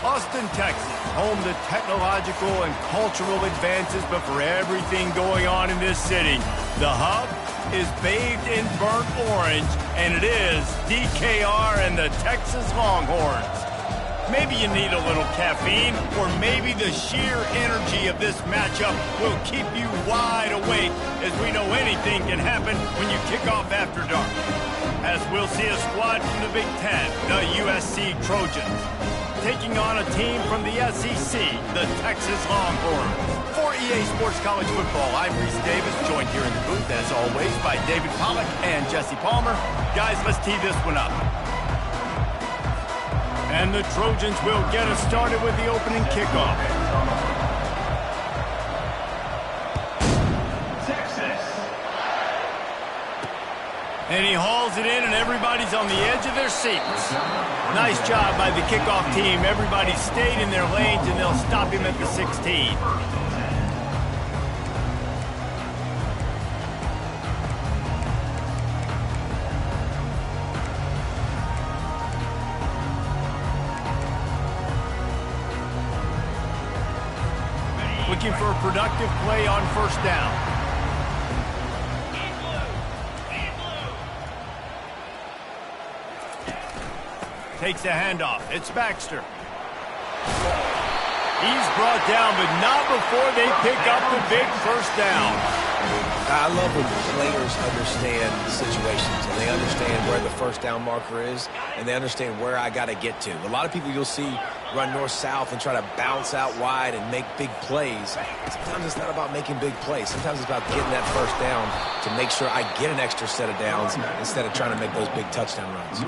Austin, Texas, home to technological and cultural advances, but for everything going on in this city, the hub is bathed in burnt orange, and it is DKR and the Texas Longhorns. Maybe you need a little caffeine, or maybe the sheer energy of this matchup will keep you wide awake, as we know anything can happen when you kick off after dark. As we'll see a squad from the Big Ten, the USC Trojans, taking on a team from the SEC, the Texas Longhorns. For EA Sports College Football, I'm Reese Davis, joined here in the booth, as always, by David Pollack and Jesse Palmer. Guys, let's tee this one up. And the Trojans will get us started with the opening kickoff. Texas. And he hauls it in, and everybody's on the edge of their seats. Nice job by the kickoff team. Everybody stayed in their lanes, and they'll stop him at the 16. Looking for a productive play on first down. Takes the handoff. It's Baxter. He's brought down, but not before they pick up the big first down. I love when players understand the situations and they understand where the first down marker is and they understand where I got to get to. A lot of people you'll see run north-south and try to bounce out wide and make big plays. Sometimes it's not about making big plays. Sometimes it's about getting that first down to make sure I get an extra set of downs instead of trying to make those big touchdown runs.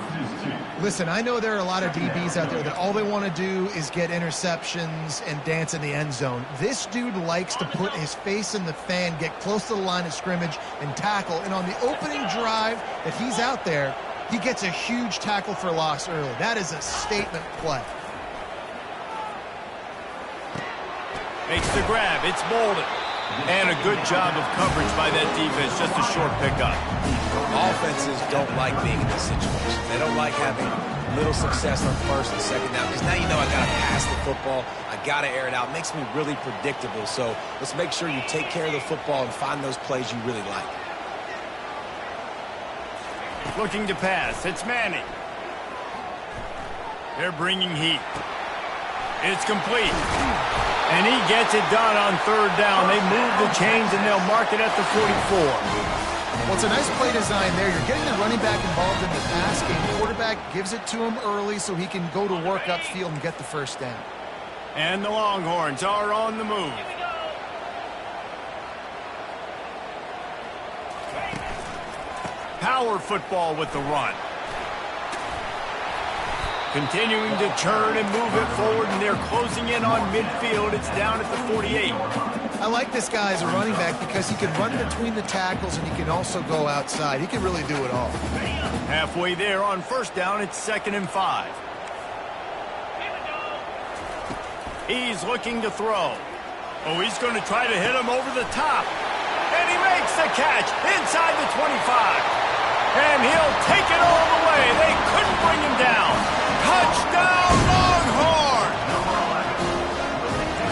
Listen, I know there are a lot of DBs out there that all they want to do is get interceptions and dance in the end zone. This dude likes to put his face in the fan, get close to the line of scrimmage, and tackle. And on the opening drive that he's out there, he gets a huge tackle for loss early. That is a statement play. Makes the grab. It's Bolden. And a good job of coverage by that defense. Just a short pickup. Offenses don't like being in this situation. They don't like having little success on first and second down because now you know I got to pass the football. I got to air it out. It makes me really predictable. So let's make sure you take care of the football and find those plays you really like. Looking to pass. It's Manning. They're bringing heat. It's complete. And he gets it done on third down. They move the chains, and they'll mark it at the 44. Well, it's a nice play design there. You're getting the running back involved in the pass game. The quarterback gives it to him early so he can go to work upfield and get the first down. And the Longhorns are on the move. Power football with the run. Continuing to turn and move it forward, and they're closing in on midfield. It's down at the 48. I like this guy as a running back because he can run between the tackles and he can also go outside. He can really do it all. Halfway there on first down, it's 2nd and 5. He's looking to throw. Oh, he's going to try to hit him over the top. And he makes the catch inside the 25. And he'll take it all the way. They couldn't bring him down. Touchdown, Longhorn!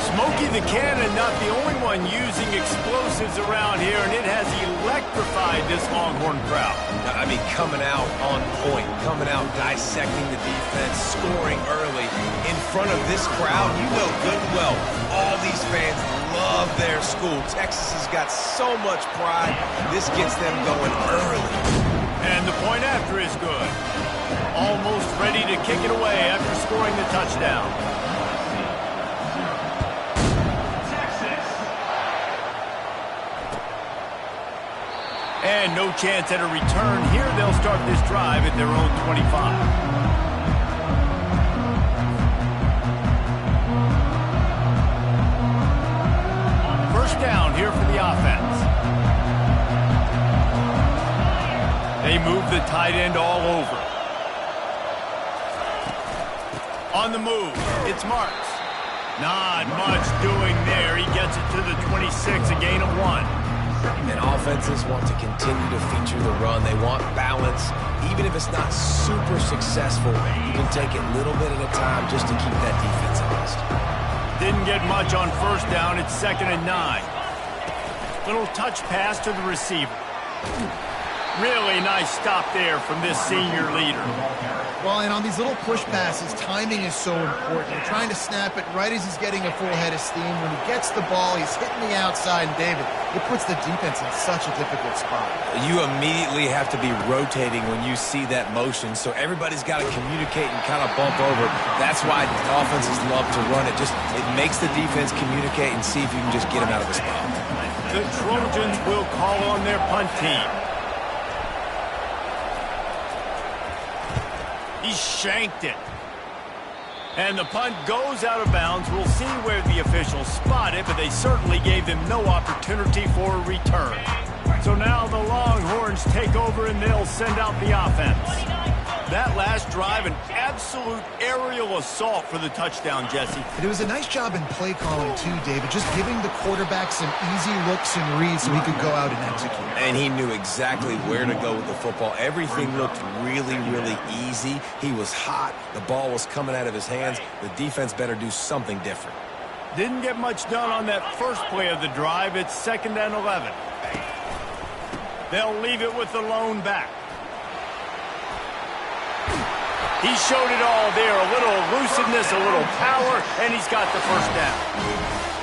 Smokey the Cannon, not the only one using explosives around here, and it has electrified this Longhorn crowd. I mean, coming out on point, coming out dissecting the defense, scoring early in front of this crowd. You know good and well, all these fans love their school. Texas has got so much pride. This gets them going early. And the point after is good. Almost ready to kick it away after scoring the touchdown. Texas. And no chance at a return here. They'll start this drive at their own 25. First down here for the offense. They move the tight end all over. On the move, it's Marks. Not much doing there. He gets it to the 26, a gain of 1. And offenses want to continue to feature the run. They want balance. Even if it's not super successful, you can take it a little bit at a time just to keep that defense missed. Didn't get much on first down. It's 2nd and 9. Little touch pass to the receiver. Really nice stop there from this senior leader. Well, and on these little push passes, timing is so important. You're trying to snap it right as he's getting a full head of steam. When he gets the ball, he's hitting the outside, and David, it puts the defense in such a difficult spot. You immediately have to be rotating when you see that motion, so everybody's got to communicate and kind of bump over. That's why offenses love to run it. It makes the defense communicate and see if you can just get him out of the spot. The Trojans will call on their punt team. He shanked it. And the punt goes out of bounds. We'll see where the officials spot it, but they certainly gave them no opportunity for a return. So now the Longhorns take over and they'll send out the offense. That last drive, an absolute aerial assault for the touchdown, Jesse. It was a nice job in play calling, too, David, just giving the quarterback some easy looks and reads so he could go out and execute. And he knew exactly where to go with the football. Everything looked really, really easy. He was hot. The ball was coming out of his hands. The defense better do something different. Didn't get much done on that first play of the drive. It's 2nd and 11. They'll leave it with the lone back. He showed it all there, a little elusiveness, a little power, and he's got the first down.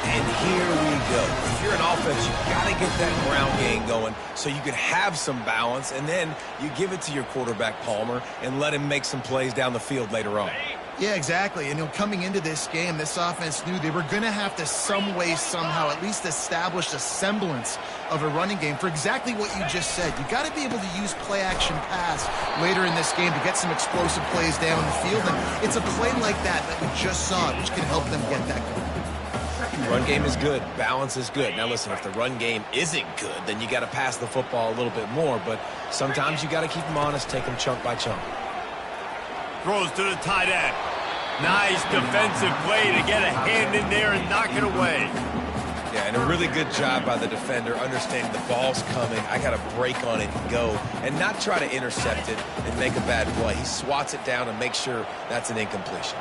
And here we go. If you're an offense, you got to get that ground game going so you can have some balance, and then you give it to your quarterback, Palmer, and let him make some plays down the field later on. Yeah, exactly. And coming into this game, this offense knew they were going to have to some way, somehow, at least establish a semblance of a running game for exactly what you just said. You got to be able to use play-action pass later in this game to get some explosive plays down the field. And it's a play like that we just saw, which can help them get that going. Run game is good. Balance is good. Now, listen, if the run game isn't good, then you got to pass the football a little bit more. But sometimes you got to keep them honest, take them chunk by chunk. Throws to the tight end. Nice defensive play to get a hand in there and knock it away. Yeah, and a really good job by the defender understanding the ball's coming. I got to break on it and go and not try to intercept it and make a bad play. He swats it down and makes sure that's an incompletion.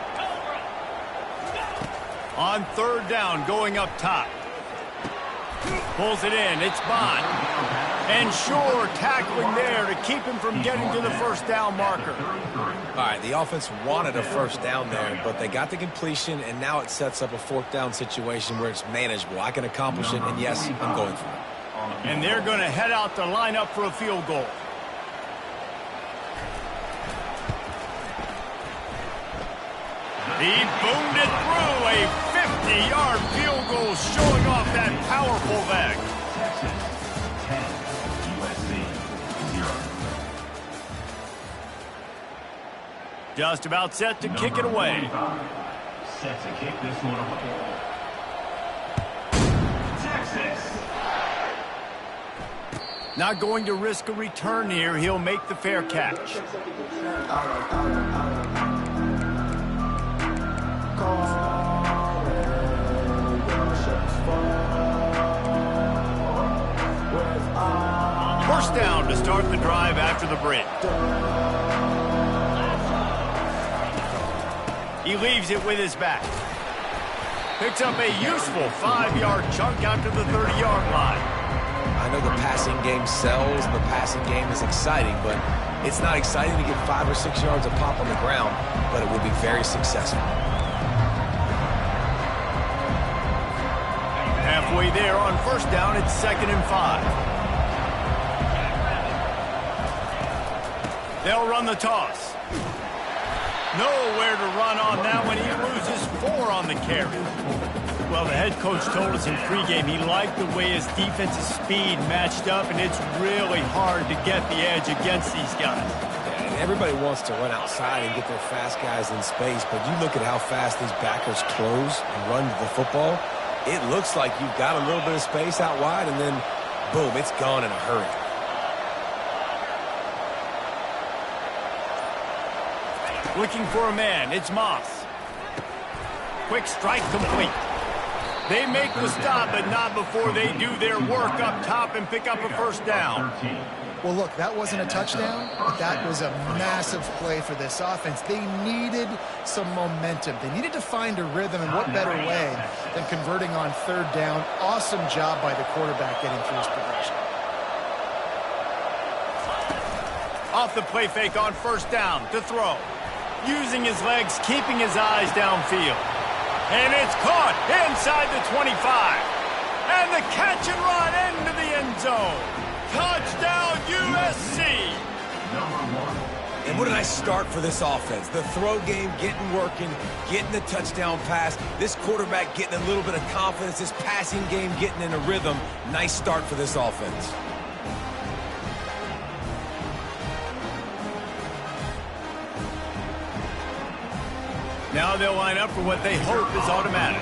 On 3rd down, going up top. Pulls it in. It's Bond. And sure, tackling there to keep him from getting to the first down marker. All right, the offense wanted a first down there, but they got the completion, and now it sets up a 4th down situation where it's manageable. I can accomplish it, and yes, I'm going for it. And they're going to head out to line up for a field goal. He boomed it through, a 50-yard field goal showing off that powerful leg. Just about set to kick it away. Set to kick this one away. Texas. Not going to risk a return here. He'll make the fair catch. First down to start the drive after the break. He leaves it with his back. Picks up a useful 5-yard chunk out to the 30-yard line. I know the passing game sells, the passing game is exciting, but it's not exciting to get 5 or 6 yards of pop on the ground, but it will be very successful. Halfway there on first down, it's 2nd and 5. They'll run the toss. Nowhere to run on that one. He loses 4 on the carry. Well, the head coach told us in pregame he liked the way his defensive speed matched up, and it's really hard to get the edge against these guys. Yeah, and everybody wants to run outside and get their fast guys in space, but you look at how fast these backers close and run the football, it looks like you've got a little bit of space out wide, and then, boom, it's gone in a hurry. Looking for a man. It's Moss. Quick strike complete. They make the stop, but not before they do their work up top and pick up a first down. Well, look, that wasn't a touchdown, but that was a massive play for this offense. They needed some momentum. They needed to find a rhythm, and what better way than converting on third down. Awesome job by the quarterback getting through his progression. Off the play fake on first down to throw. Using his legs, keeping his eyes downfield. And it's caught inside the 25. And the catch and run into the end zone. Touchdown, USC! And what a nice start for this offense. The throw game getting working, getting the touchdown pass. This quarterback getting a little bit of confidence. This passing game getting in a rhythm. Nice start for this offense. Now they'll line up for what they hope is automatic.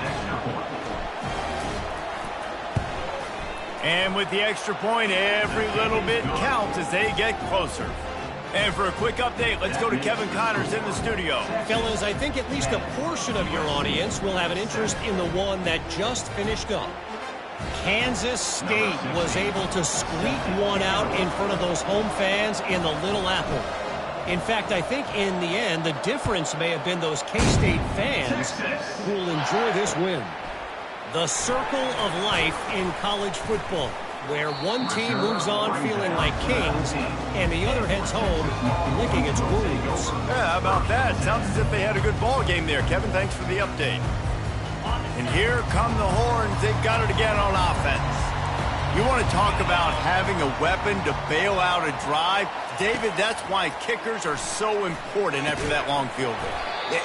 And with the extra point, every little bit counts as they get closer. And for a quick update, let's go to Kevin Connors in the studio. Fellas, I think at least a portion of your audience will have an interest in the one that just finished up. Kansas State was able to squeak one out in front of those home fans in the Little Apple. In fact, I think in the end, the difference may have been those K-State fans who will enjoy this win. The circle of life in college football, where one team moves on feeling like kings and the other heads home licking its wounds. Yeah, how about that? Sounds as if they had a good ball game there. Kevin, thanks for the update. And here come the horns. They've got it again on offense. You want to talk about having a weapon to bail out a drive? David, that's why kickers are so important after that long field goal.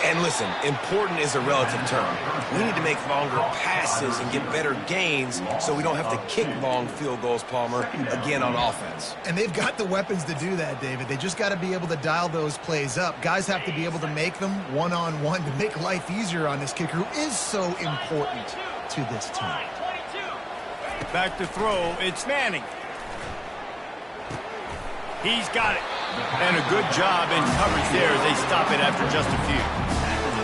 And listen, important is a relative term. We need to make longer passes and get better gains so we don't have to kick long field goals, Palmer, again on offense. And they've got the weapons to do that, David. They just got to be able to dial those plays up. Guys have to be able to make them one-on-one to make life easier on this kicker who is so important to this team. Back to throw, it's Manning. He's got it. And a good job in coverage there as they stop it after just a few.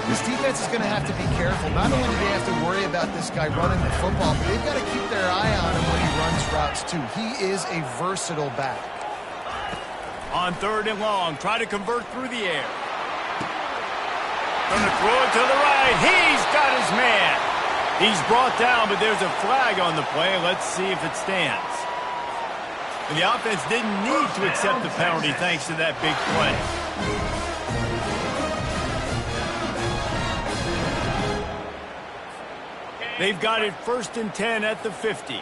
This defense is going to have to be careful. Not only do they have to worry about this guy running the football, but they've got to keep their eye on him when he runs routes too. He is a versatile back. On third and long, try to convert through the air. Going to throw it to the right. He's got his man. He's brought down, but there's a flag on the play. Let's see if it stands. And the offense didn't need to accept the penalty thanks to that big play. They've got it 1st and 10 at the 50.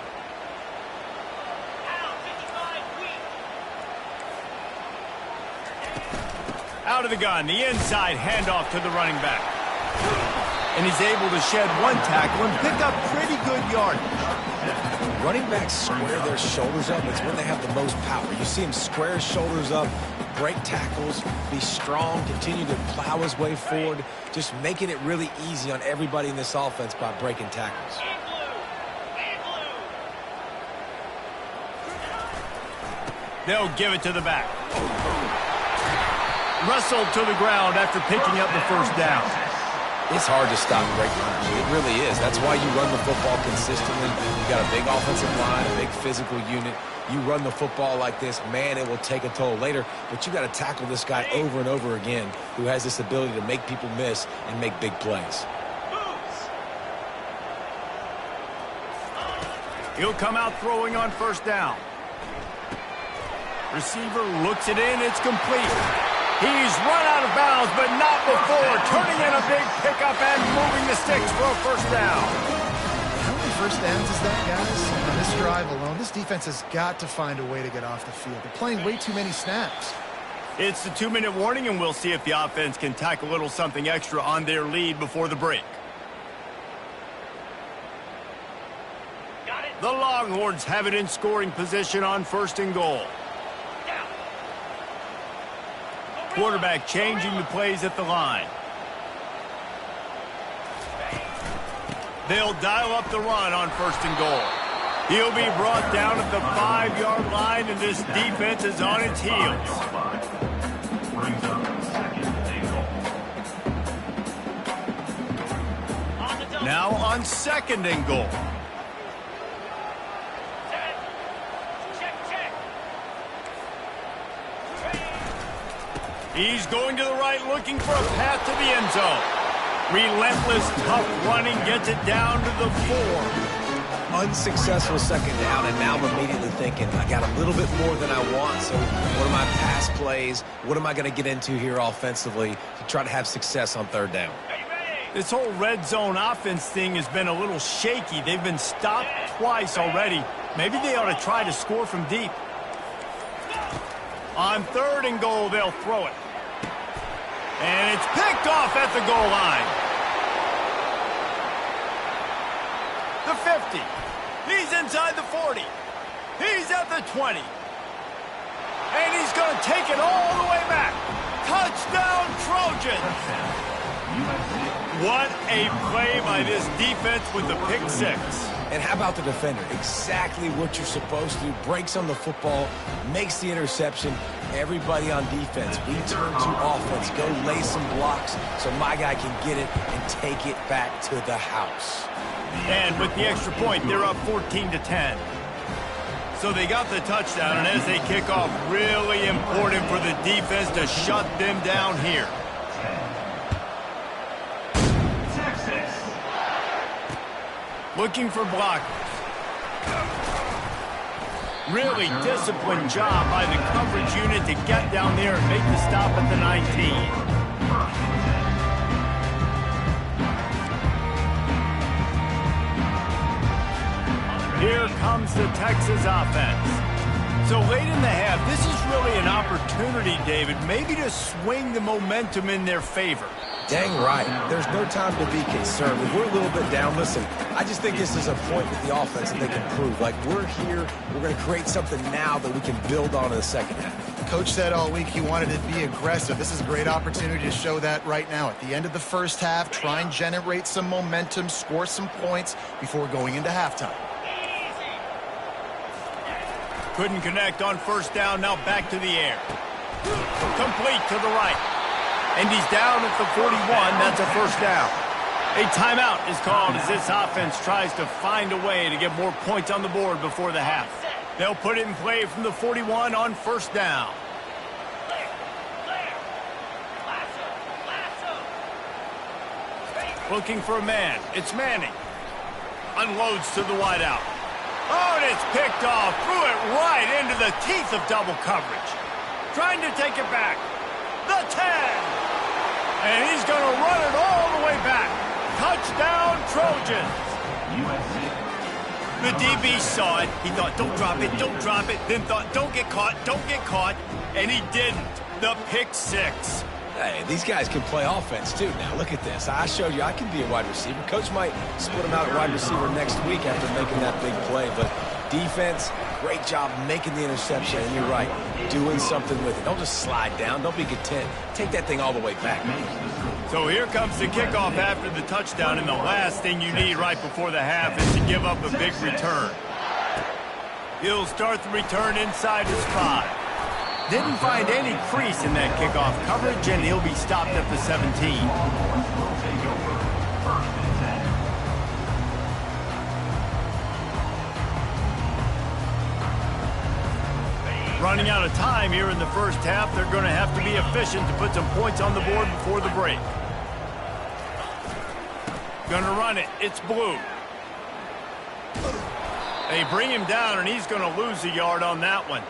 Out of the gun, the inside handoff to the running back. And he's able to shed one tackle and pick up pretty good yardage. Running backs square their shoulders up. It's when they have the most power. You see him square his shoulders up, break tackles, be strong, continue to plow his way forward, just making it really easy on everybody in this offense by breaking tackles. They'll give it to the back. Wrestled to the ground after picking up the first down. It's hard to stop great runners. It really is. That's why you run the football consistently. You got a big offensive line, a big physical unit. You run the football like this, man, it will take a toll later. But you got to tackle this guy over and over again who has this ability to make people miss and make big plays. He'll come out throwing on first down. Receiver looks it in. It's complete. He's run out of bounds, but not before turning in a big pickup and moving the sticks for a first down. How many first downs is that, guys? On this drive alone, this defense has got to find a way to get off the field. They're playing way too many snaps. It's the 2-minute warning, and we'll see if the offense can tack a little something extra on their lead before the break. The Longhorns have it in scoring position on 1st and goal. Quarterback changing the plays at the line. They'll dial up the run on 1st and goal. He'll be brought down at the 5-yard line, and this defense is on its heels. Now on 2nd and goal. He's going to the right, looking for a path to the end zone. Relentless, tough running gets it down to the 4. Unsuccessful second down, and now I'm immediately thinking, I got a little bit more than I want, so what are my pass plays? What am I going to get into here offensively to try to have success on third down? This whole red zone offense thing has been a little shaky. They've been stopped twice already. Maybe they ought to try to score from deep. On 3rd and goal, they'll throw it. And it's picked off at the goal line. The 50. He's inside the 40. He's at the 20. And he's going to take it all the way back. Touchdown, Trojans. What a play by this defense with the pick 6. And how about the defender? Exactly what you're supposed to do. Breaks on the football, makes the interception. Everybody on defense, we turn to offense. Go lay some blocks so my guy can get it and take it back to the house. And with the extra point, they're up 14-10. So they got the touchdown, and as they kick off, really important for the defense to shut them down here. Looking for blockers. Really disciplined job by the coverage unit to get down there and make the stop at the 19. Here comes the Texas offense. So late in the half, this is really an opportunity, David, maybe to swing the momentum in their favor. Dang right. There's no time to be concerned. If we're a little bit down, listen, I just think this is a point with the offense that they can prove. Like, we're here, we're going to create something now that we can build on in the second half. Coach said all week he wanted to be aggressive. This is a great opportunity to show that right now. At the end of the first half, try and generate some momentum, score some points before going into halftime. Couldn't connect on first down, now back to the air. Complete to the right. And he's down at the 41. That's a first down. A timeout is called as this offense tries to find a way to get more points on the board before the half. They'll put it in play from the 41 on first down. Looking for a man. It's Manning. Unloads to the wideout. Oh, and it's picked off. Threw it right into the teeth of double coverage. Trying to take it back. The 10. And he's going to run it all the way back. Touchdown, Trojans. The DB saw it. He thought, don't drop it, don't drop it. Then thought, don't get caught, don't get caught. And he didn't. The pick 6. Hey, these guys can play offense, too. Now, look at this. I showed you I can be a wide receiver. Coach might split him out at wide receiver next week after making that big play. But defense, great job making the interception. And you're right, doing something with it. Don't just slide down. Don't be content. Take that thing all the way back. So here comes the kickoff after the touchdown. And the last thing you need right before the half is to give up a big return. He'll start the return inside his 5. Didn't find any crease in that kickoff coverage, and he'll be stopped at the 17. Running out of time here in the first half, they're going to have to be efficient to put some points on the board before the break. Going to run it. It's Blue. They bring him down, and he's going to lose a yard on that one.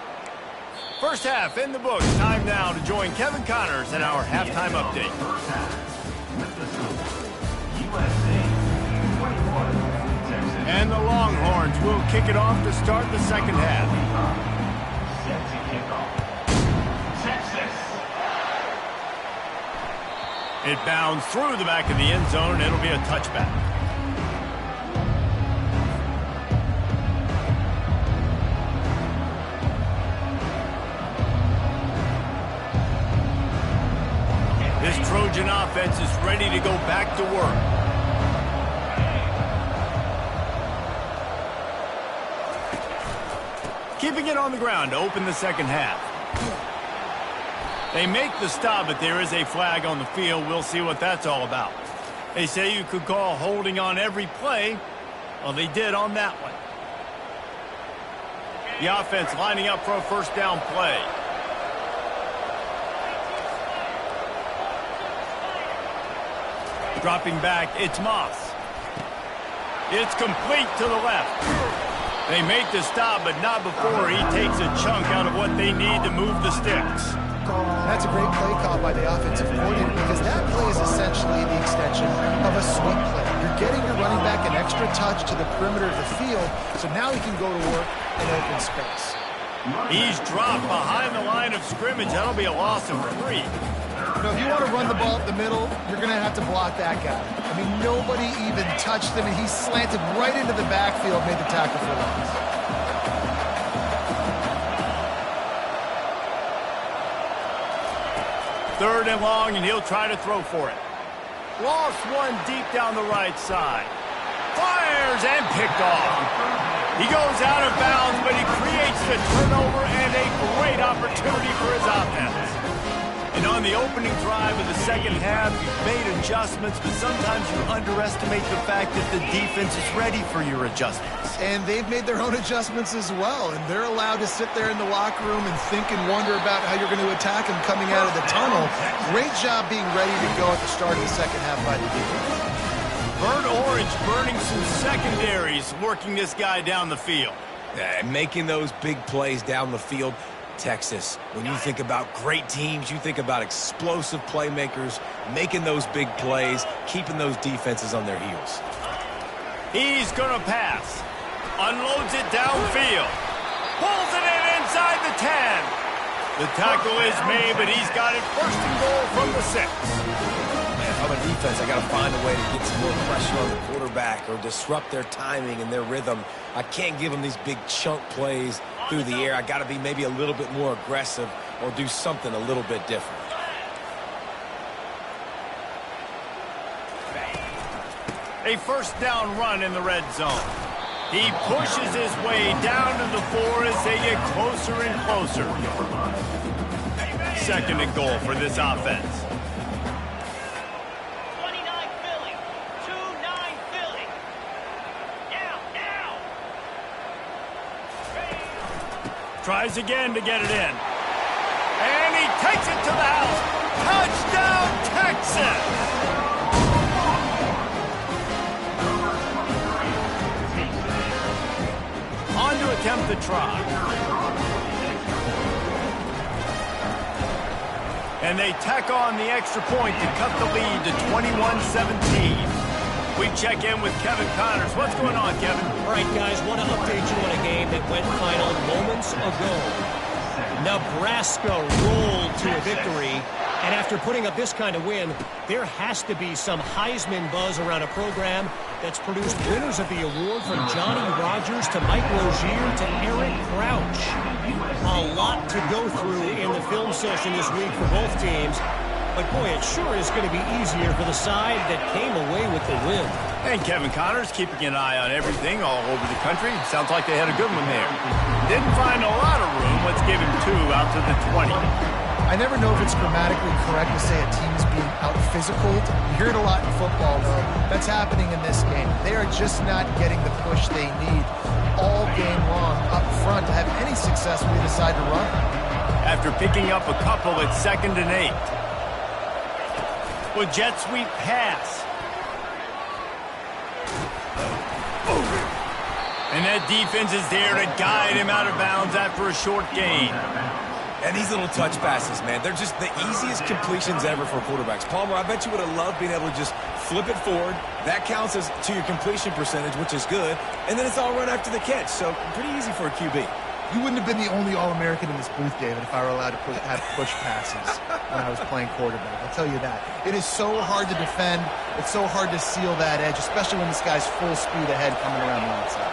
First half in the books. Time now to join Kevin Connors in our halftime update. And the Longhorns will kick it off to start the second half. It bounds through the back of the end zone, and it'll be a touchback. This Trojan offense is ready to go back to work. Keeping it on the ground to open the second half. They make the stop, but there is a flag on the field. We'll see what that's all about. They say you could call holding on every play. Well, they did on that one. The offense lining up for a first down play. Dropping back, it's Moss. It's complete to the left. They make the stop, but not before he takes a chunk out of what they need to move the sticks. That's a great play call by the offensive coordinator because that play is essentially the extension of a sweep play. You're getting your running back an extra touch to the perimeter of the field, so now he can go to work in open space. He's dropped behind the line of scrimmage. That'll be a loss of 3. You know, if you want to run the ball up the middle, you're going to have to block that guy. I mean, nobody even touched him, and he slanted right into the backfield, made the tackle for loss. Third and long, and he'll try to throw for it. Lost one deep down the right side. Fires and picked off. He goes out of bounds, but he creates the turnover and a great opportunity for his offense. And on the opening drive of the second half, you've made adjustments, but sometimes you underestimate the fact that the defense is ready for your adjustments. And they've made their own adjustments as well, and they're allowed to sit there in the locker room and think and wonder about how you're going to attack him coming out of the tunnel. Great job being ready to go at the start of the second half by the defense. Burnt Orange burning some secondaries, working this guy down the field. And making those big plays down the field. Texas, when you think about great teams, you think about explosive playmakers, making those big plays, keeping those defenses on their heels. He's going to pass. Unloads it downfield. Pulls it in inside the 10. The tackle is made, but he's got it first and goal from the 6. Man, if I'm a defense, I got to find a way to get some more pressure on the quarterback or disrupt their timing and their rhythm. I can't give them these big chunk plays through the air. I got to be maybe a little bit more aggressive or do something a little bit different. A first down run in the red zone. He pushes his way down to the 4 as they get closer and closer. Second and goal for this offense. 29 Philly. 2-9 Philly. Now. Tries again to get it in. And he takes it to the house. Touchdown, Texas! On to attempt the try. And they tack on the extra point to cut the lead to 21-17. We check in with Kevin Connors. What's going on, Kevin? All right, guys, want to update you on a game that went final moments ago. Nebraska rolled to a victory, and after putting up this kind of win, there has to be some Heisman buzz around a program that's produced winners of the award from Johnny Rodgers to Mike Rozier to Eric Crouch. A lot to go through in the film session this week for both teams. But, boy, it sure is going to be easier for the side that came away with the win. And Kevin Connors keeping an eye on everything all over the country. Sounds like they had a good one there. Didn't find a lot of room. Let's give him 2 out to the 20. I never know if it's grammatically correct to say a team's being out-physical. You hear it a lot in football, though. That's happening in this game. They are just not getting the push they need all game long up front to have any success when they decide to run. After picking up a couple, it's 2nd and 8. With jet sweep pass. And that defense is there to guide him out of bounds after a short gain. And these little touch passes, man, they're just the easiest completions ever for quarterbacks. Palmer, I bet you would have loved being able to just flip it forward. That counts as to your completion percentage, which is good. And then it's all run after the catch. So pretty easy for a QB. You wouldn't have been the only All-American in this booth, David, if I were allowed to have push passes when I was playing quarterback. I'll tell you that. It is so hard to defend. It's so hard to seal that edge, especially when this guy's full speed ahead coming around the outside.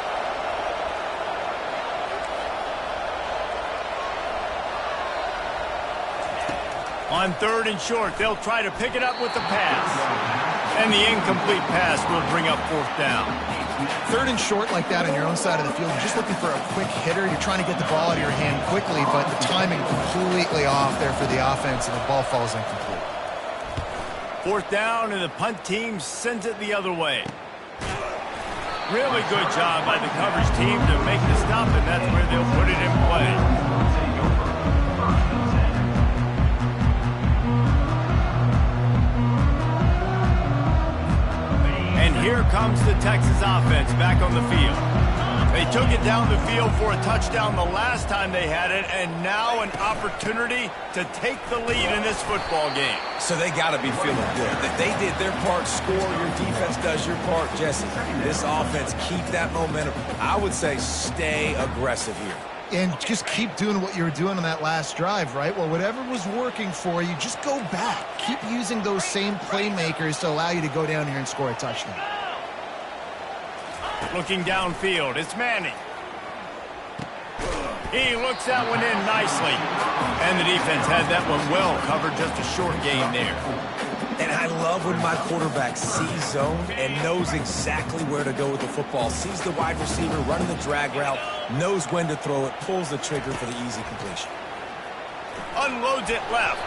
On 3rd and short, they'll try to pick it up with the pass. And the incomplete pass will bring up 4th down. 3rd and short like that on your own side of the field, you're just looking for a quick hitter. You're trying to get the ball out of your hand quickly, but the timing completely off there for the offense, and the ball falls incomplete. 4th down, and the punt team sends it the other way. Really good job by the coverage team to make the stop, and that's where they'll put it in play. here comes the Texas offense back on the field. They took it down the field for a touchdown the last time they had it, and now an opportunity to take the lead in this football game. So they got to be feeling good. They did their part, score. Your defense does your part, Jesse. This offense, keep that momentum. I would say stay aggressive here. And just keep doing what you were doing on that last drive, right? Well, whatever was working for you, just go back. Keep using those same playmakers to allow you to go down here and score a touchdown. Looking downfield, it's Manning. He looks that one in nicely. And the defense had that one well covered, just a short game there. And I love when my quarterback sees zone and knows exactly where to go with the football. Sees the wide receiver running the drag route, knows when to throw it, pulls the trigger for the easy completion. Unloads it left.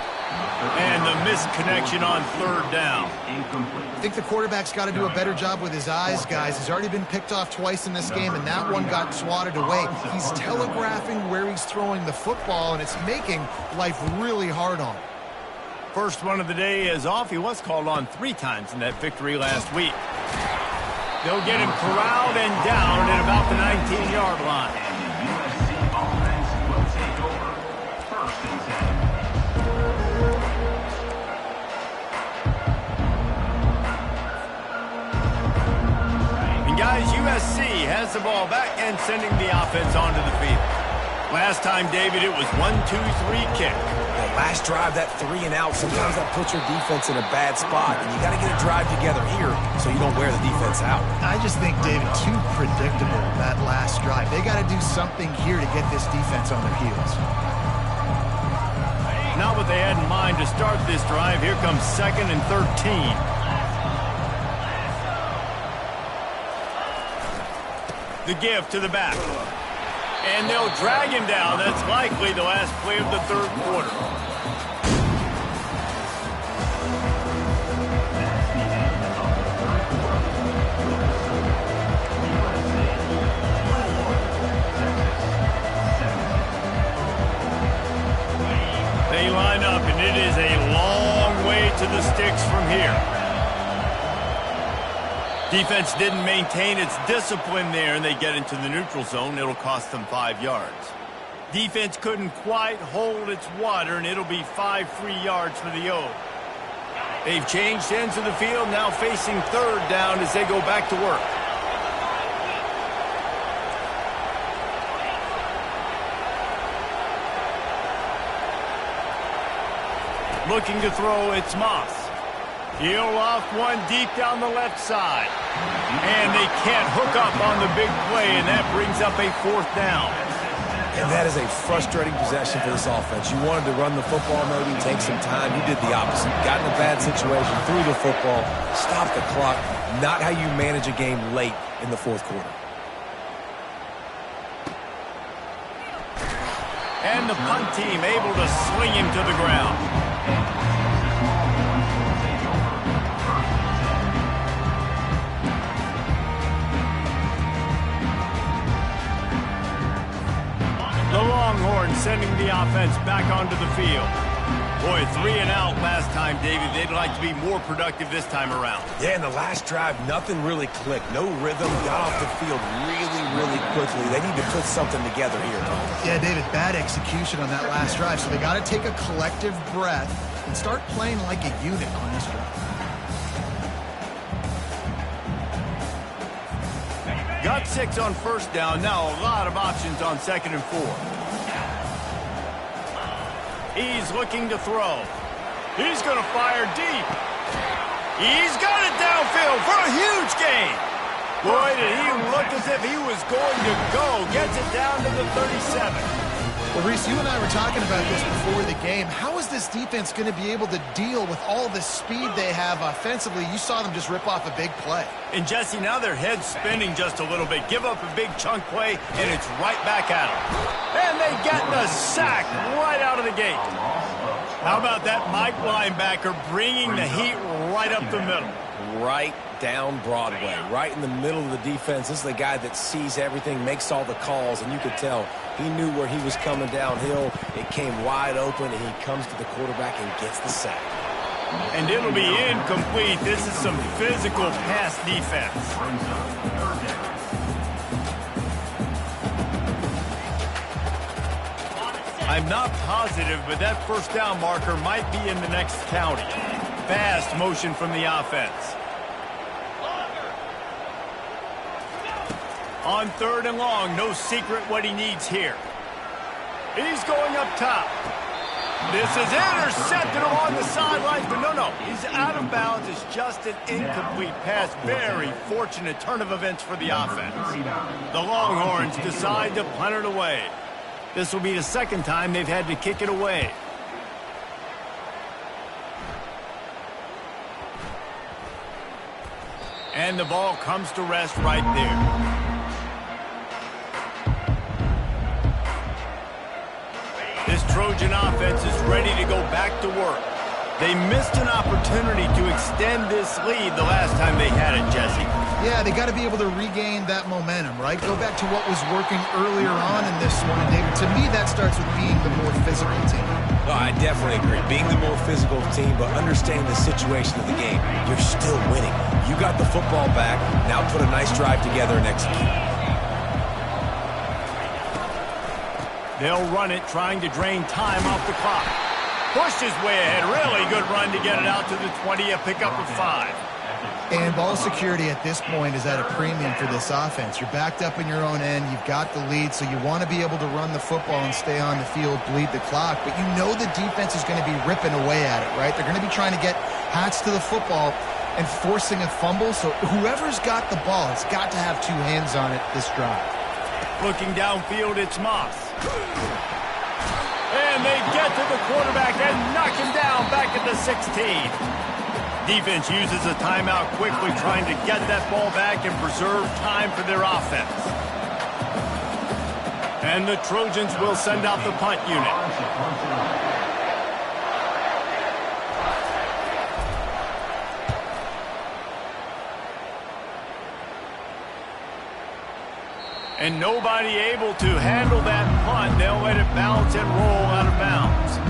And the missed connection on third down. I think the quarterback's got to do a better job with his eyes, guys. He's already been picked off twice in this game, and that one got swatted away. He's telegraphing where he's throwing the football, and it's making life really hard on him. First one of the day is off. He was called on 3 times in that victory last week. They'll get him corralled and down at about the 19-yard line. And the USC offense will take over. First and 10. And guys, USC has the ball back and sending the offense onto the field. Last time, David, it was 1-2-3 kick. Last drive, that 3 and out, sometimes that puts your defense in a bad spot, and you got to get a drive together here so you don't wear the defense out. I just think, David, too predictable, that last drive. They got to do something here to get this defense on their heels. Not what they had in mind to start this drive. Here comes 2nd and 13. The give to the back. And they'll drag him down. That's likely the last play of the third quarter. They line up, and it is a long way to the sticks from here. Defense didn't maintain its discipline there, and they get into the neutral zone. It'll cost them 5 yards. Defense couldn't quite hold its water, and it'll be 5 free yards for the O. They've changed ends of the field, now facing third down as they go back to work. Looking to throw, it's Moss. He'll loft one deep down the left side. And they can't hook up on the big play, and that brings up a 4th down. And that is a frustrating possession for this offense. You wanted to run the football, maybe take some time. You did the opposite. Got in a bad situation, threw the football, stopped the clock. Not how you manage a game late in the 4th quarter. And the punt team able to sling him to the ground. The Longhorns sending the offense back onto the field. Boy, 3 and out last time, David. They'd like to be more productive this time around. Yeah, in the last drive, nothing really clicked. No rhythm, got off the field really quickly. They need to put something together here. Yeah, David, bad execution on that last drive. So they got to take a collective breath and start playing like a unit on this drive. Got 6 on first down. Now a lot of options on 2nd and 4. He's looking to throw. He's going to fire deep. He's got it downfield for a huge gain. Boy, did he look as if he was going to go. Gets it down to the 37. Well, Reese, you and I were talking about this before the game. How is this defense going to be able to deal with all the speed they have offensively? You saw them just rip off a big play. And, Jesse, now their head's spinning just a little bit. Give up a big chunk play, and it's right back at them. And they get the sack right out of the gate. How about that Mike linebacker bringing the heat right up the middle? Right down Broadway, right in the middle of the defense. This is the guy that sees everything, makes all the calls, and you could tell he knew where he was coming downhill. It came wide open, and he comes to the quarterback and gets the sack. And it'll be incomplete. This is some physical pass defense. I'm not positive, but that first down marker might be in the next county. Fast motion from the offense. On 3rd and long, no secret what he needs here. He's going up top. This is intercepted along the sidelines, but no, he's out of bounds. It's just an incomplete pass. Very fortunate turn of events for the offense. The Longhorns decide to punt it away. This will be the second time they've had to kick it away. And the ball comes to rest right there. This Trojan offense is ready to go back to work. They missed an opportunity to extend this lead the last time they had it, Jesse. Yeah, they got to be able to regain that momentum, right? Go back to what was working earlier on in this one. And David, to me, that starts with being the more physical team. No, I definitely agree. Being the more physical team, but understanding the situation of the game. You're still winning. You got the football back. Now put a nice drive together and execute. They'll run it, trying to drain time off the clock. Pushed his way ahead. Really good run to get it out to the 20, a pickup of 5. And ball security at this point is at a premium for this offense. You're backed up in your own end. You've got the lead, so you want to be able to run the football and stay on the field, bleed the clock. But you know the defense is going to be ripping away at it, right? They're going to be trying to get hats to the football and forcing a fumble. So whoever's got the ball has got to have 2 hands on it this drive. Looking downfield, it's Moss. And they get to the quarterback and knock him down back at the 16. Defense uses a timeout quickly, trying to get that ball back and preserve time for their offense. And the Trojans will send out the punt unit. And nobody able to handle that punt. They'll let it bounce and roll out of bounds.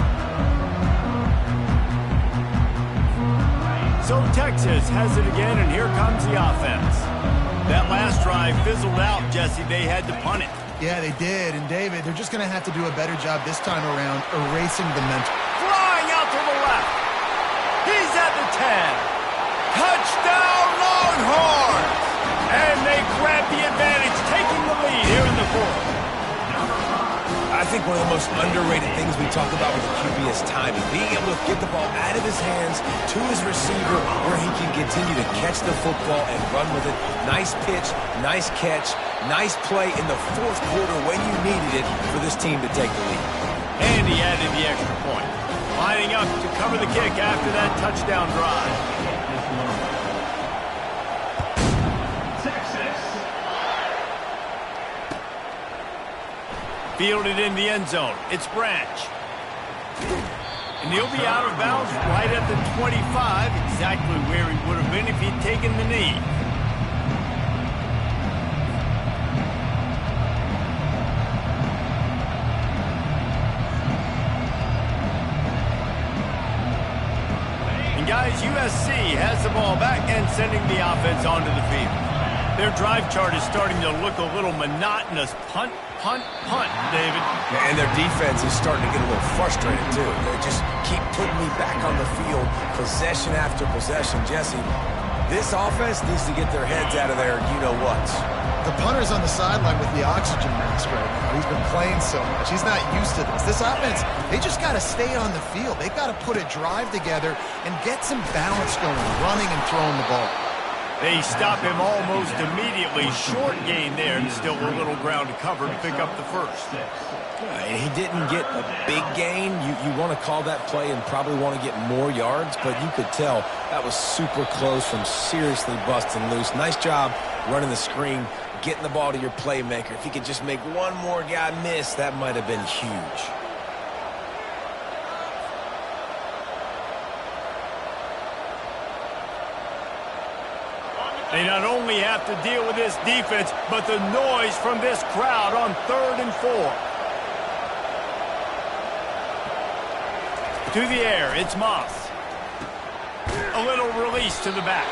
So Texas has it again, and here comes the offense. That last drive fizzled out, Jesse. They had to punt it. Yeah, they did. And, David, they're just going to have to do a better job this time around erasing the mental. Flying out to the left. He's at the 10. Touchdown, Longhorns! And they grab the advantage, taking the lead here in the 4th. I think one of the most underrated things we talk about with the QB is timing. Being able to get the ball out of his hands to his receiver where he can continue to catch the football and run with it. Nice pitch, nice catch, nice play in the 4th quarter when you needed it for this team to take the lead. And he added the extra point. Lining up to cover the kick after that touchdown drive. Fielded in the end zone. It's Branch. And he'll be out of bounds right at the 25, exactly where he would have been if he'd taken the knee. And guys, USC has the ball back and sending the offense onto the field. Their drive chart is starting to look a little monotonous. Punt, punt, punt, David. And their defense is starting to get a little frustrated, too. They just keep putting me back on the field, possession after possession. Jesse, this offense needs to get their heads out of there, you-know-whats. The punter's on the sideline with the oxygen mask right now. He's been playing so much. He's not used to this. This offense, they just got to stay on the field. They've got to put a drive together and get some balance going, running and throwing the ball. They stop him almost immediately. Short gain there, and still a little ground to cover to pick up the first. He didn't get a big gain. You want to call that play and probably want to get more yards, but you could tell that was super close from seriously busting loose. Nice job running the screen, getting the ball to your playmaker. If he could just make one more guy miss, that might have been huge. They not only have to deal with this defense, but the noise from this crowd on 3rd and 4. To the air, it's Moss. A little release to the back.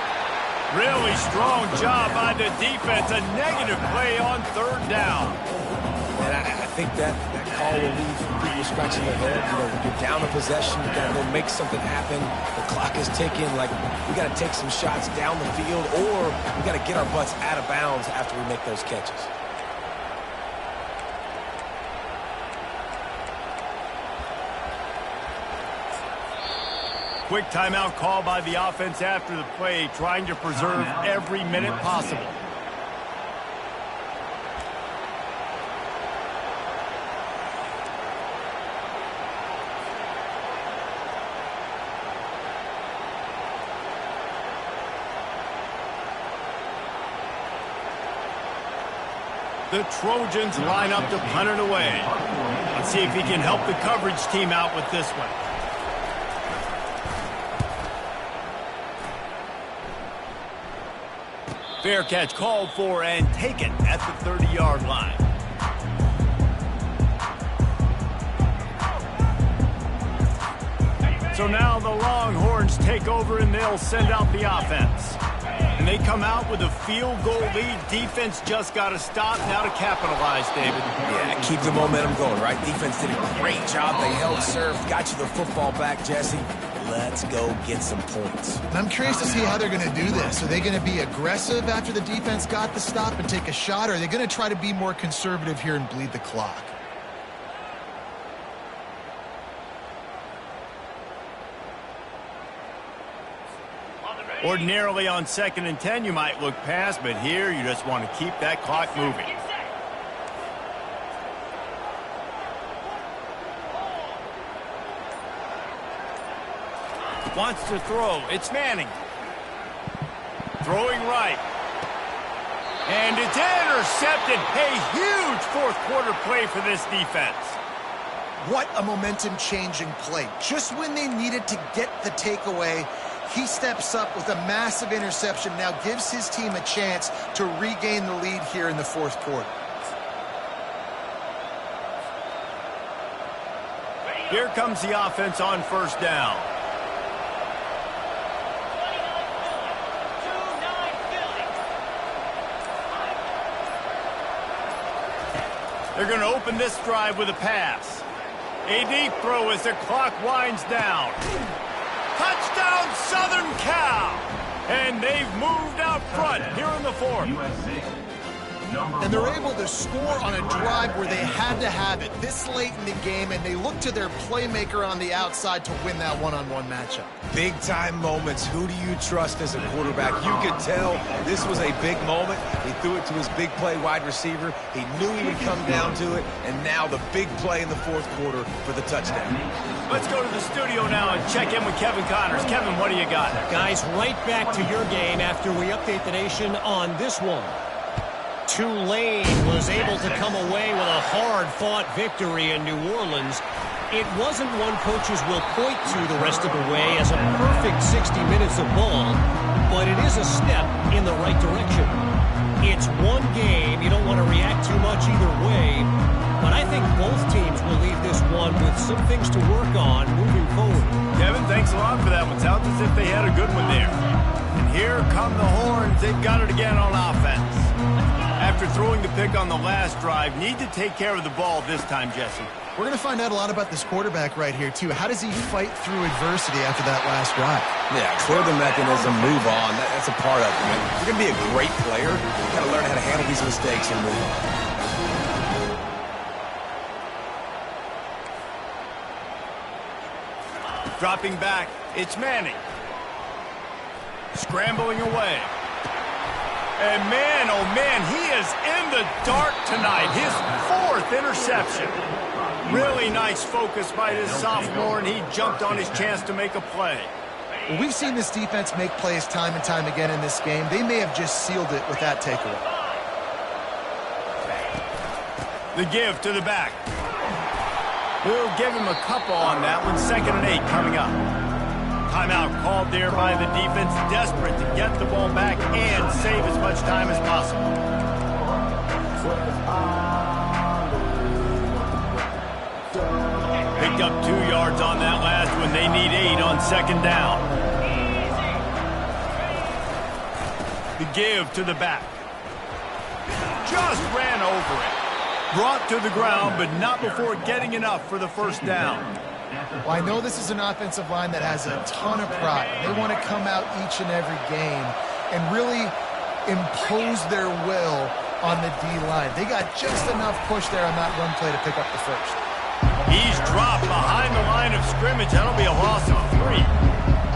Really strong job by the defense. A negative play on third down. And I think that call will leave people scratching their head. You know, you're down a possession, you got to go make something happen. The clock is ticking. Like, we got to take some shots down the field, or we got to get our butts out of bounds after we make those catches. Quick timeout call by the offense after the play, trying to preserve every minute possible. The Trojans line up to punt it away. Let's see if he can help the coverage team out with this one. Fair catch called for and taken at the 30-yard line. So now the Longhorns take over and they'll send out the offense. And they come out with a field goal lead. Defense just got to stop now to capitalize, David. Yeah, keep the momentum going, right? Defense did a great job. They held serve, got you the football back, Jesse. Let's go get some points. And I'm curious to see how they're going to do this. Are they going to be aggressive after the defense got the stop and take a shot, or are they going to try to be more conservative here and bleed the clock? Ordinarily on 2nd and 10, you might look past, but here you just want to keep that clock moving. Wants to throw. It's Manning. Throwing right. And it's intercepted. A huge fourth quarter play for this defense. What a momentum-changing play. Just when they needed to get the takeaway, he steps up with a massive interception, now gives his team a chance to regain the lead here in the fourth quarter. Here comes the offense on first down. They're going to open this drive with a pass. A deep throw as the clock winds down. Touchdown, Southern Cal! And they've moved out front here in the fourth. USC. And they're able to score on a drive where they had to have it this late in the game, and they look to their playmaker on the outside to win that one-on-one matchup. Big-time moments. Who do you trust as a quarterback? You could tell this was a big moment. He threw it to his big play wide receiver. He knew he would come down to it, and now the big play in the fourth quarter for the touchdown. Let's go to the studio now and check in with Kevin Connors. Kevin, what do you got? Guys, right back to your game after we update the nation on this one. Tulane was able to come away with a hard-fought victory in New Orleans. It wasn't one coaches will point to the rest of the way as a perfect 60 minutes of ball, but it is a step in the right direction. It's one game. You don't want to react too much either way, but I think both teams will leave this one with some things to work on moving forward. Kevin, thanks a lot for that one. Sounds as if they had a good one there. And here come the Horns. They've got it again on offense. After throwing the pick on the last drive, need to take care of the ball this time, Jesse. We're going to find out a lot about this quarterback right here, too. How does he fight through adversity after that last drive? Yeah, clear the mechanism, move on. That's a part of it. If you're going to be a great player, you got to learn how to handle these mistakes and move on. Dropping back, it's Manning. Scrambling away. And man, oh man, he is in the dark tonight. His fourth interception. Really nice focus by this sophomore, and he jumped on his chance to make a play. Well, we've seen this defense make plays time and time again in this game. They may have just sealed it with that takeaway. The give to the back. We'll give him a couple on that one. 2nd and 8 coming up. Timeout called there by the defense, desperate to get the ball back and save as much time as possible. Picked up 2 yards on that last one. They need 8 on 2nd down. The give to the back. Just ran over it. Brought to the ground, but not before getting enough for the first down. Well, I know this is an offensive line that has a ton of pride. They want to come out each and every game and really impose their will on the D-line. They got just enough push there on that run play to pick up the first. He's dropped behind the line of scrimmage. That'll be a loss of 3.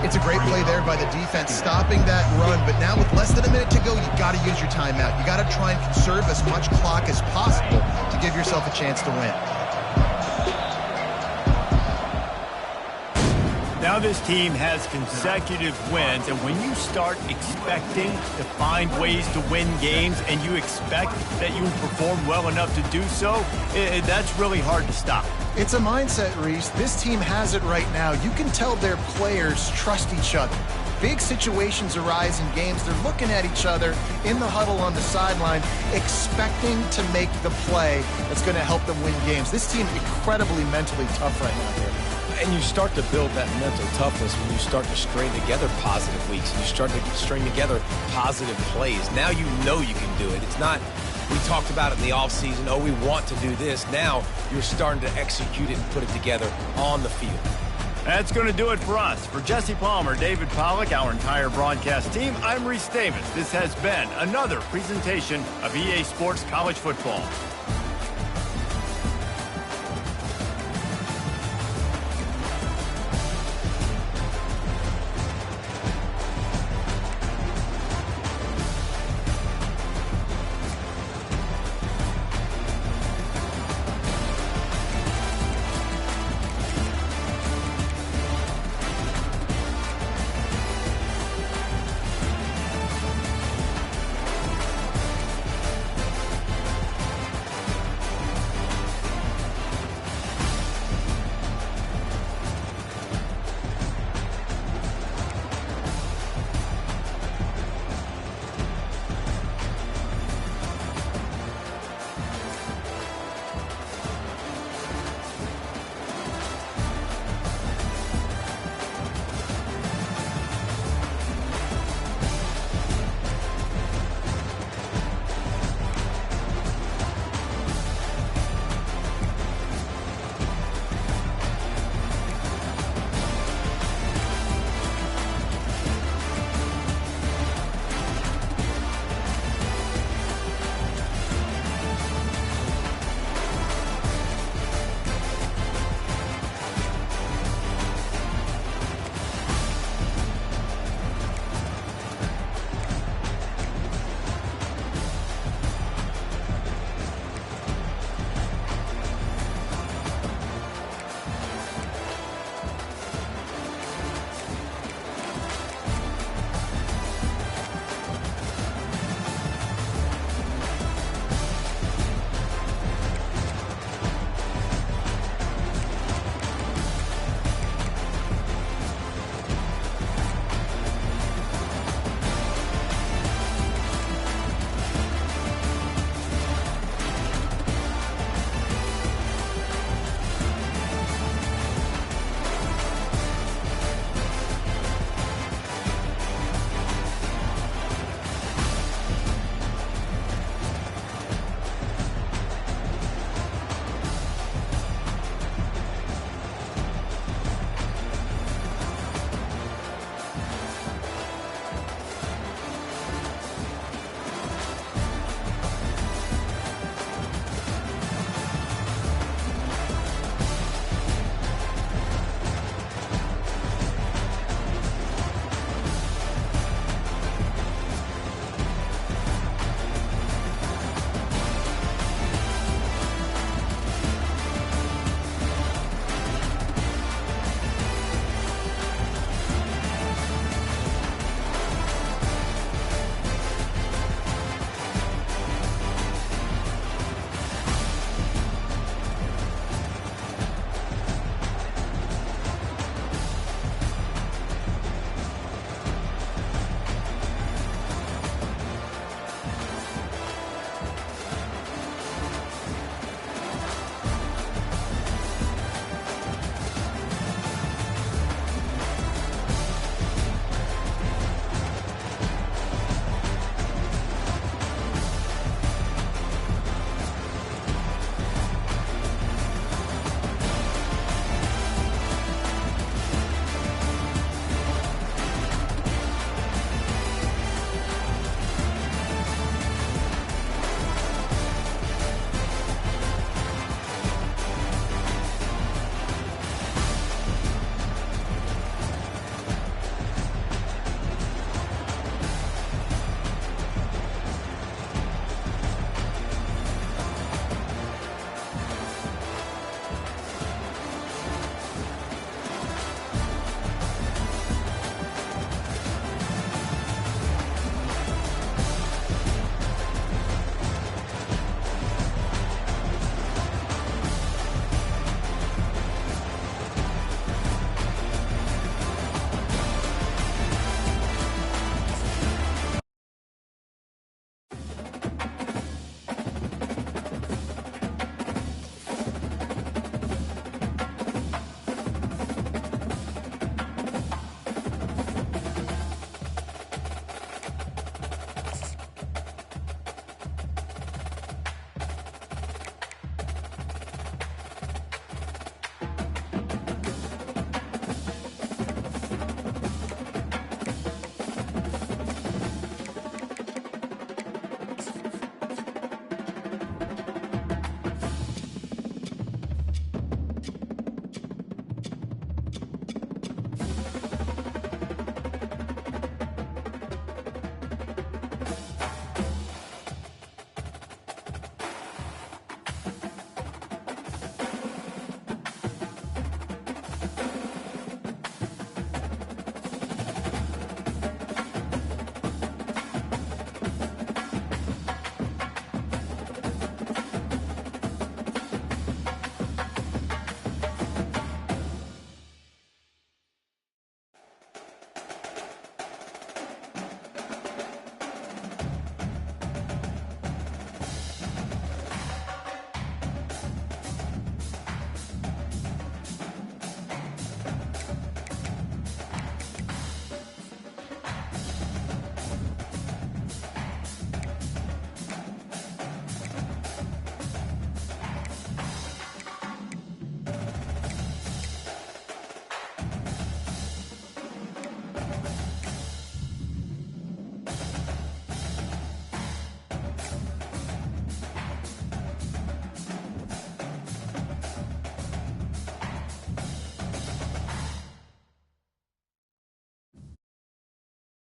It's a great play there by the defense, stopping that run. But now with less than a minute to go, you've got to use your timeout. You got to try and conserve as much clock as possible to give yourself a chance to win. Now this team has consecutive wins, and when you start expecting to find ways to win games and you expect that you will perform well enough to do so, that's really hard to stop. It's a mindset, Reese. This team has it right now. You can tell their players trust each other. Big situations arise in games. They're looking at each other in the huddle on the sideline, expecting to make the play that's going to help them win games. This team incredibly mentally tough right now here. And you start to build that mental toughness when you start to string together positive weeks. You start to string together positive plays. Now you know you can do it. It's not, we talked about it in the offseason, oh, we want to do this. Now you're starting to execute it and put it together on the field. That's going to do it for us. For Jesse Palmer, David Pollack, our entire broadcast team, I'm Reese Davis. This has been another presentation of EA Sports College Football.